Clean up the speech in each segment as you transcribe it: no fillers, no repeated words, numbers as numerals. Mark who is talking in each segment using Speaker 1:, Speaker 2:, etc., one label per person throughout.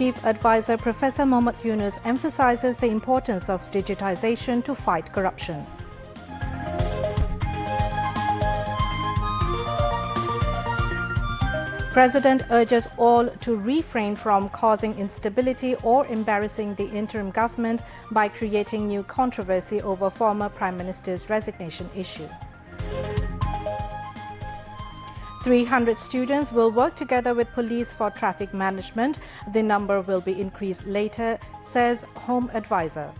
Speaker 1: Chief Advisor Professor Mohammad Yunus emphasizes the importance of digitization to fight corruption. President urges all to refrain from causing instability or embarrassing the interim government by creating new controversy over former Prime Minister's resignation issue. 300 students will work together with police for traffic management. The number will be increased later, says Home Advisor.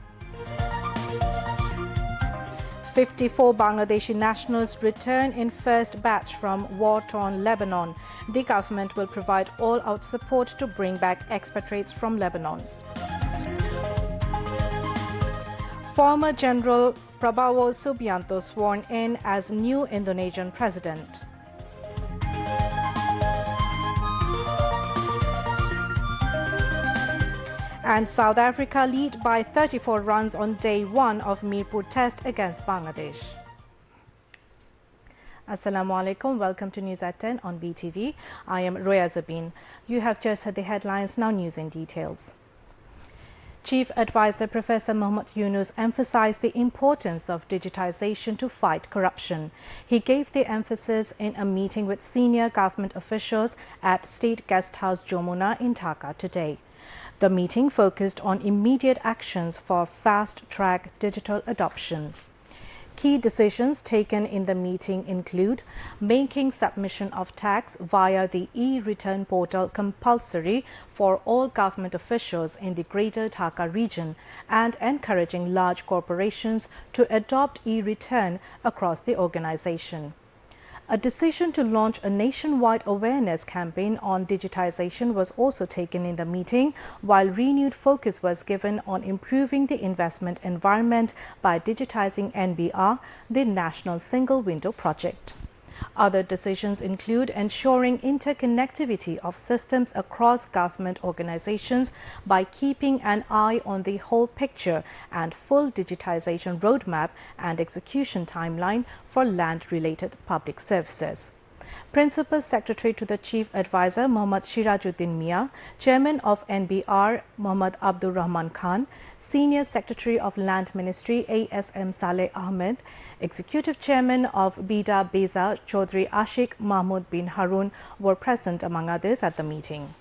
Speaker 1: 54 Bangladeshi nationals return in first batch from war-torn Lebanon. The government will provide all-out support to bring back expatriates from Lebanon. Former General Prabowo Subianto sworn in as new Indonesian president. And South Africa lead by 34 runs on day one of Mirpur test against Bangladesh. Assalamu alaikum. Welcome to News at 10 on BTV. I am Roya Zabin. You have just heard the headlines, now news in details. Chief Advisor Professor Mohammad Yunus emphasized the importance of digitization to fight corruption. He gave the emphasis in a meeting with senior government officials at State Guest House Jamuna in Dhaka today. The meeting focused on immediate actions for fast-track digital adoption. Key decisions taken in the meeting include making submission of tax via the e-return portal compulsory for all government officials in the Greater Dhaka region and encouraging large corporations to adopt e-return across the organization. A decision to launch a nationwide awareness campaign on digitization was also taken in the meeting, while renewed focus was given on improving the investment environment by digitizing NBR, the National Single Window Project. Other decisions include ensuring interconnectivity of systems across government organizations by keeping an eye on the whole picture and full digitization roadmap and execution timeline for land-related public services. Principal Secretary to the Chief Advisor Mohammad Shirajuddin Mia, Chairman of NBR Mohammad Abdur Rahman Khan, Senior Secretary of Land Ministry ASM Saleh Ahmed, Executive Chairman of Bida Beza Chaudhry Ashik Mahmood bin Harun were present among others at the meeting.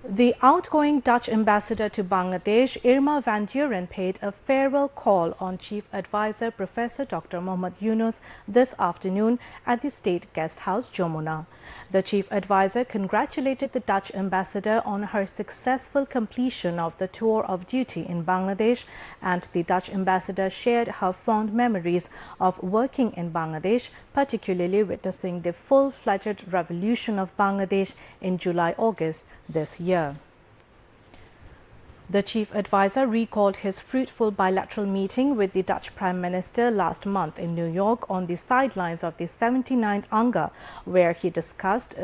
Speaker 1: The outgoing Dutch ambassador to Bangladesh, Irma van Duren, paid a farewell call on Chief Advisor Professor Dr. Mohammad Yunus this afternoon at the State Guest House, Jamuna. The Chief Advisor congratulated the Dutch ambassador on her successful completion of the tour of duty in Bangladesh, and the Dutch ambassador shared her fond memories of working in Bangladesh, particularly witnessing the full-fledged revolution of Bangladesh in July-August this year. The Chief Advisor recalled his fruitful bilateral meeting with the Dutch Prime Minister last month in New York on the sidelines of the 79th ANGA, where he discussed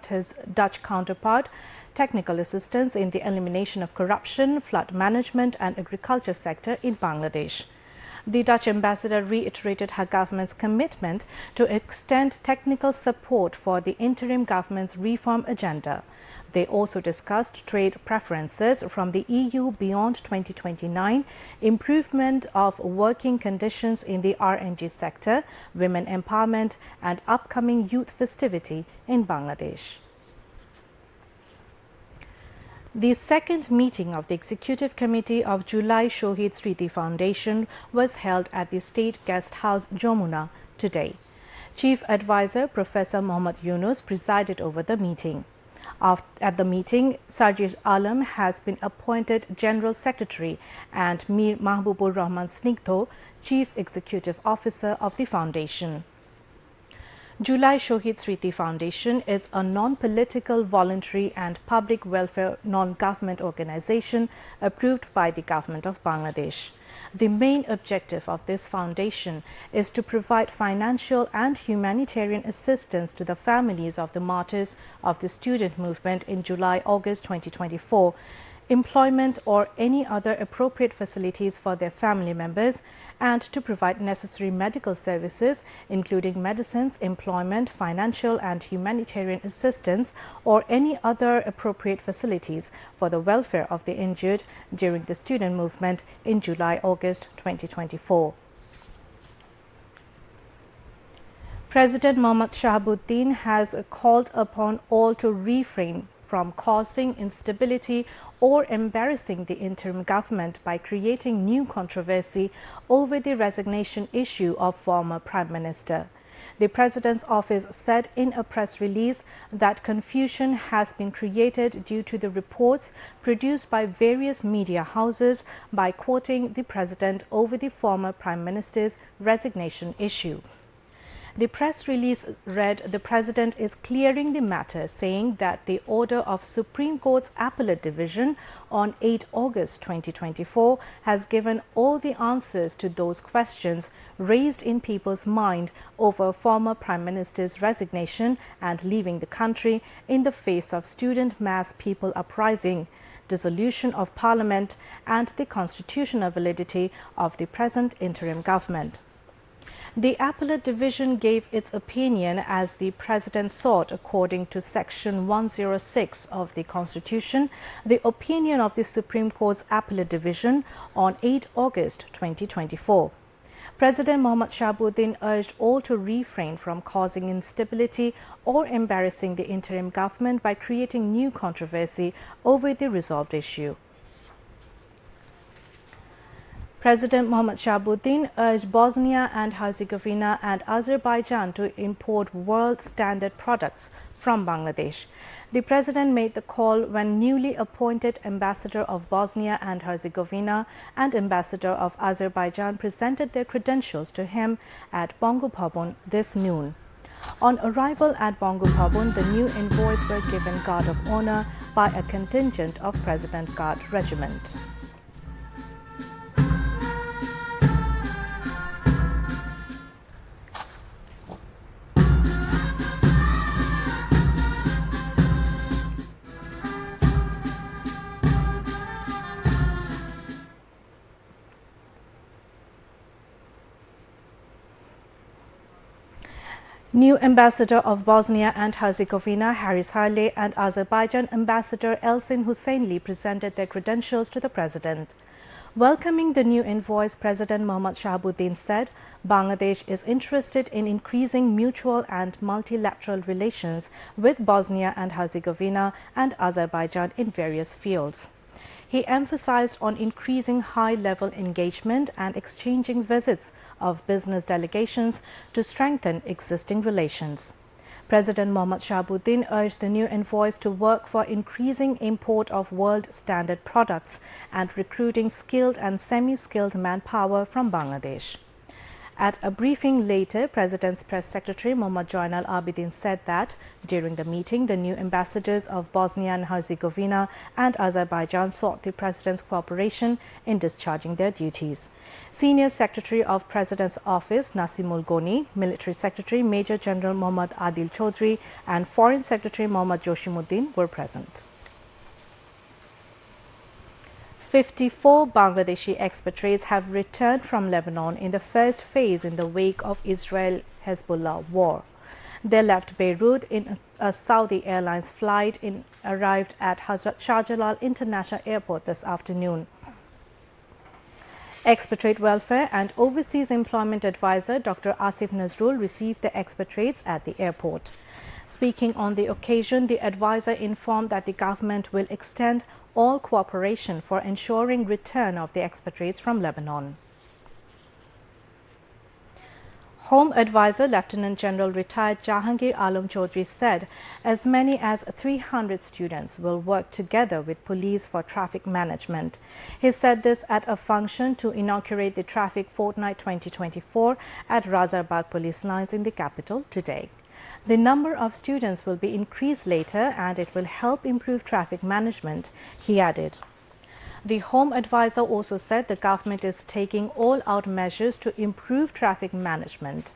Speaker 1: his Dutch counterpart, technical assistance in the elimination of corruption, flood management and agriculture sector in Bangladesh. The Dutch ambassador reiterated her government's commitment to extend technical support for the interim government's reform agenda. They also discussed trade preferences from the EU beyond 2029, improvement of working conditions in the RNG sector, women empowerment, and upcoming youth festivity in Bangladesh. The second meeting of the Executive Committee of July Shaheed Smriti Foundation was held at the State Guest House Jamuna today. Chief Advisor Professor Mohammad Yunus presided over the meeting. At the meeting, Sarjid Alam has been appointed General Secretary and Mir Mahbubur Rahman Snigdho, Chief Executive Officer of the Foundation. July Shaheed Smriti Foundation is a non-political, voluntary and public welfare non-government organization approved by the Government of Bangladesh. The main objective of this foundation is to provide financial and humanitarian assistance to the families of the martyrs of the student movement in July-August 2024, employment or any other appropriate facilities for their family members, and to provide necessary medical services, including medicines, employment, financial and humanitarian assistance, or any other appropriate facilities for the welfare of the injured during the student movement in July-August 2024. President Mohammad Shahabuddin has called upon all to refrain from causing instability or embarrassing the interim government by creating new controversy over the resignation issue of former Prime Minister. The President's office said in a press release that confusion has been created due to the reports produced by various media houses by quoting the President over the former Prime Minister's resignation issue. The press release read, "The President is clearing the matter, saying that the order of Supreme Court's Appellate Division on 8 August 2024 has given all the answers to those questions raised in people's mind over former Prime Minister's resignation and leaving the country in the face of student mass people uprising, dissolution of Parliament, and the constitutional validity of the present interim government." The Appellate Division gave its opinion as the President sought, according to Section 106 of the Constitution, the opinion of the Supreme Court's Appellate Division on 8 August 2024. President Mohammad Shahabuddin urged all to refrain from causing instability or embarrassing the interim government by creating new controversy over the resolved issue. President Mohammad Shahabuddin urged Bosnia and Herzegovina and Azerbaijan to import world standard products from Bangladesh. The President made the call when newly appointed Ambassador of Bosnia and Herzegovina and Ambassador of Azerbaijan presented their credentials to him at Bangabhavan this noon. On arrival at Bangabhavan, the new envoys were given Guard of Honor by a contingent of President Guard Regiment. New Ambassador of Bosnia and Herzegovina, Haris Harley, and Azerbaijan Ambassador Elsin Husseinli presented their credentials to the President. Welcoming the new envoys, President Mohammad Shahabuddin said, "Bangladesh is interested in increasing mutual and multilateral relations with Bosnia and Herzegovina and Azerbaijan in various fields." He emphasized on increasing high-level engagement and exchanging visits of business delegations to strengthen existing relations. President Mohammad Shahabuddin urged the new envoys to work for increasing import of world standard products and recruiting skilled and semi-skilled manpower from Bangladesh. At a briefing later, President's Press Secretary Mohammad Joinal Abidin said that during the meeting, the new ambassadors of Bosnia and Herzegovina and Azerbaijan sought the President's cooperation in discharging their duties. Senior Secretary of President's Office Nasimul Goni, Military Secretary Major General Mohammad Adil Chaudhry, and Foreign Secretary Mohammad Joshimuddin were present. 54 Bangladeshi expatriates have returned from Lebanon in the first phase in the wake of Israel-Hezbollah war. They left Beirut in a Saudi Airlines flight and arrived at Hazrat Shah Jalal International Airport this afternoon. Expatriate Welfare and Overseas Employment Advisor Dr. Asif Nazrul received the expatriates at the airport. Speaking on the occasion, the advisor informed that the government will extend all cooperation for ensuring return of the expatriates from Lebanon. Home Advisor Lieutenant General retired Jahangir Alam Chaudhry said as many as 300 students will work together with police for traffic management. He said this at a function to inaugurate the Traffic Fortnight 2024 at Razarbagh Police Lines in the capital today. The number of students will be increased later and it will help improve traffic management, he added. The Home Advisor also said the government is taking all-out measures to improve traffic management.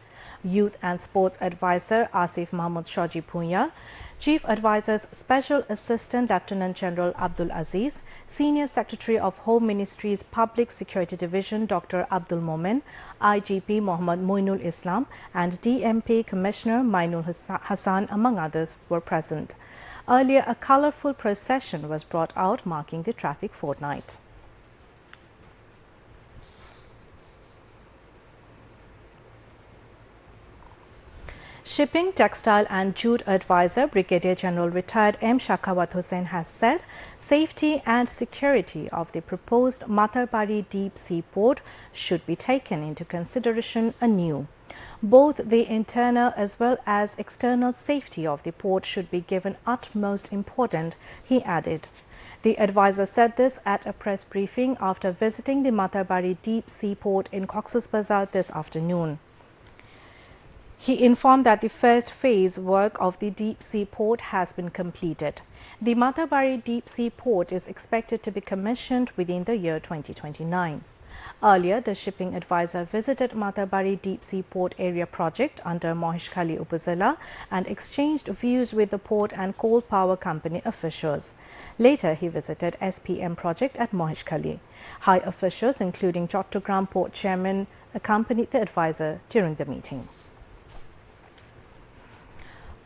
Speaker 1: Youth and Sports Advisor Asif Mahmood Shaji Punya Chief Advisor's Special Assistant Lieutenant General Abdul Aziz, Senior Secretary of Home Ministry's Public Security Division Dr. Abdul Momen, IGP Mohammad Moinul Islam and DMP Commissioner Mainul Hassan, among others, were present. Earlier, a colourful procession was brought out marking the traffic fortnight. Shipping, Textile and Jute Advisor Brigadier General Retired M. Shakawat Hussain has said safety and security of the proposed Matarbari deep sea port should be taken into consideration anew. Both the internal as well as external safety of the port should be given utmost importance, he added. The advisor said this at a press briefing after visiting the Matarbari deep sea port in Cox's Bazar this afternoon. He informed that the first phase work of the deep sea port has been completed. The Matarbari deep sea port is expected to be commissioned within the year 2029. Earlier, the shipping advisor visited Matarbari deep sea port area project under Mohishkhali Upazila and exchanged views with the port and coal power company officials. Later, he visited SPM project at Mohishkhali. High officials, including Chattogram port chairman, accompanied the advisor during the meeting.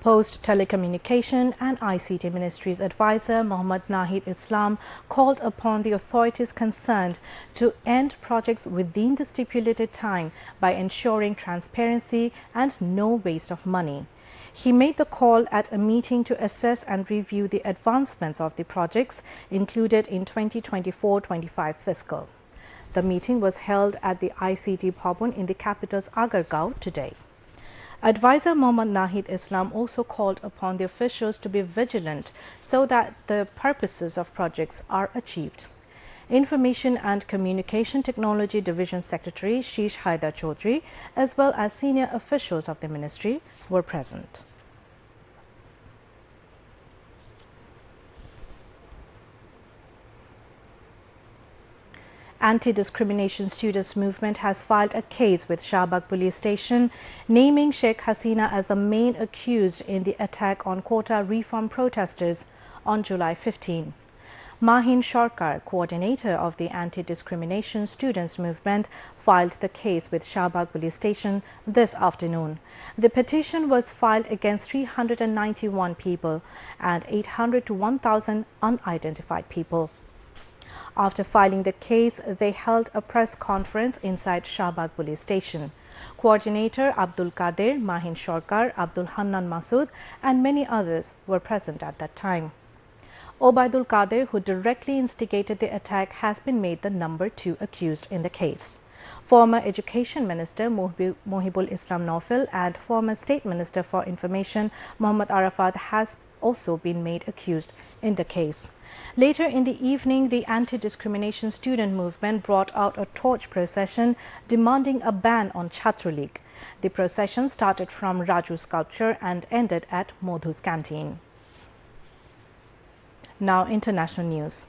Speaker 1: Post Telecommunication and ICT Ministry's advisor Mohammad Nahid Islam called upon the authorities concerned to end projects within the stipulated time by ensuring transparency and no waste of money. He made the call at a meeting to assess and review the advancements of the projects included in 2024-25 fiscal. The meeting was held at the ICT Bhavan in the capital's Agargaon today. Advisor Mohammad Nahid Islam also called upon the officials to be vigilant so that the purposes of projects are achieved. Information and Communication Technology Division Secretary Sheesh Haidar Chaudhry, as well as senior officials of the ministry, were present. Anti-Discrimination Students Movement has filed a case with Shahbag Police Station, naming Sheikh Hasina as the main accused in the attack on quota reform protesters on July 15. Mahin Sharkar, coordinator of the Anti-Discrimination Students Movement, filed the case with Shahbag Police Station this afternoon. The petition was filed against 391 people and 800 to 1,000 unidentified people. After filing the case, they held a press conference inside Shahbag Police Station. Coordinator Abdul Qadir, Mahin Sharkar, Abdul Hannan Masood and many others were present at that time. Obaidul Qadir, who directly instigated the attack, has been made the number 2 accused in the case. Former Education Minister Mohibul Islam Naufal and former State Minister for Information Muhammad Arafat has also been made accused in the case. Later in the evening, the Anti-Discrimination Student Movement brought out a torch procession demanding a ban on Chhatraleague. The procession started from Raju Sculpture and ended at Modhu's Canteen. Now, international news.